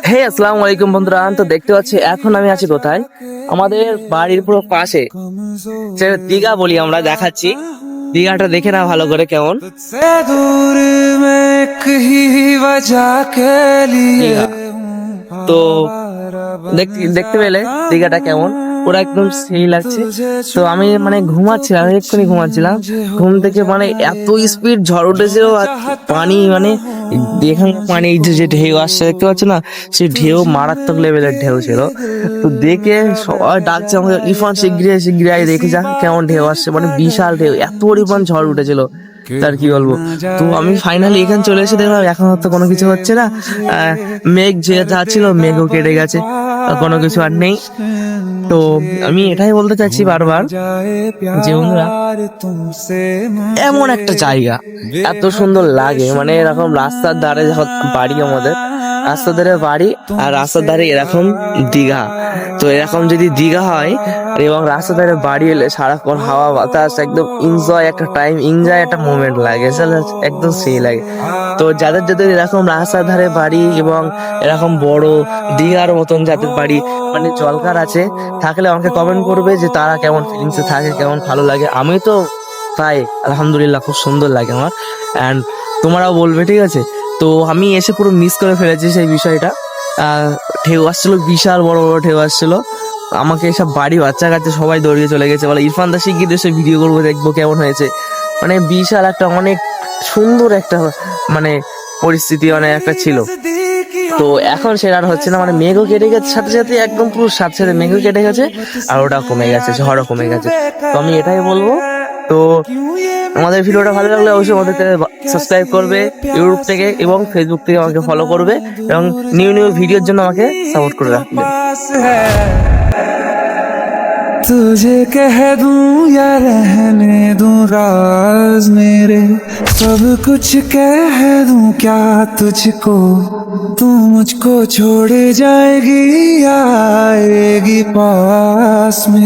হে আসসালামু আলাইকুম বন্ধুরা। তো দেখতে পাচ্ছি এখন আমি আছি কোথায়, আমাদের বাড়ির পুরো পাশে যেটা দীঘা বলি আমরা, দেখাচ্ছি দীঘাটা দেখে না ভালো করে কেমন দীঘা। তো দেখতে দেখতে পেলে দীঘাটা কেমন, ওরা একদম সেই লাগছে। তো আমি মানে ঘুমাচ্ছিলাম, এক্ষুনি ঘুমাচ্ছিলাম, ঘুম থেকে মানে এত স্পিড ঝড় উঠেছিল আর পানি মানে এখানে পানি এই যে ঢেউ আসছে দেখতে পাচ্ছ না, সেই ঢেউ মারাত্মক লেভেলের ঢেউ ছিল। তো দেখে সবাই ডাকছে আমাকে, ইরফান শিগগিরি শিগগিরি আয় দেখে যা কেমন ঢেউ আসছে, মানে বিশাল ঢেউ, এত পরিমাণ ঝড় উঠেছিল তার কি বলবো। তো আমি ফাইনালি এখানে চলে এসে দেখলাম এখন তো কোনো কিছু হচ্ছে না, মেঘ যে যা ছিল মেঘও কেটে গেছে, কোনো কিছু আর নেই। তো আমি এটাই বলতে চাচ্ছি বারবার যে বন্ধুরা, এমন একটা জায়গা এত সুন্দর লাগে, মানে এরকম রাস্তার ধারে যখন বাড়ি, আমাদের রাস্তার ধারে বাড়ি আর রাস্তার ধারে এরকম দীঘা। তো এরকম যদি দীঘা হয় এবং রাস্তার ধারে বাড়ি এলে সারাক্ষণ হাওয়া বাতাস, একদম এনজয় একটা টাইম, এনজয় একটা মোমেন্ট লাগে, একদম সেই লাগে। তো যাদের যাদের এরকম রাস্তার ধারে বাড়ি এবং এরকম বড় দীঘার মতন যাদের বাড়ি মানে জলকার আছে, থাকলে আমাকে কমেন্ট করবে যে তারা কেমন ফিলিংসে থাকে, কেমন ভালো লাগে। আমি তো তাই আলহামদুলিল্লাহ খুব সুন্দর লাগে আমার, অ্যান্ড তোমরাও বলবে, ঠিক আছে। তো আমি এসে পুরো মিস করে ফেলেছি সেই বিষয়টা। ঢেউ আসছিল, বিশাল বড় বড় ঢেউ আসছিল, আমাকে সব বাড়ি বাচ্চা কাচ্চা সবাই দৌড়িয়ে চলে গেছে, বলে ইরফান দা শিগগির এসে ভিডিও করবো, দেখবো কেমন হয়েছে। মানে বিশাল একটা অনেক সুন্দর একটা মানে পরিস্থিতি মানে একটা ছিল। তো এখন সেটা আর হচ্ছে না, মানে মেঘও কেটে গেছে সাথে সাথে, একদম পুরো সাথে সাথে মেঘও কেটে গেছে আর ওটা কমে গেছে, ঝড়ও কমে গেছে। তো আমি এটাই বলবো। তো আমাদের ভিডিওটা ভালো লাগলে অবশ্যই আমাদেরকে সাবস্ক্রাইব করবে ইউটিউব থেকে এবং ফেসবুক থেকে আমাকে ফলো করবে এবং নিউ নিউ ভিডিওর জন্য আমাকে সাপোর্ট করে রাখবে। तुझे कह दूं या रहने दूं राज मेरे, सब कुछ कह दूं क्या तुझको, तू मुझको छोड़ जाएगी या आएगी पास में।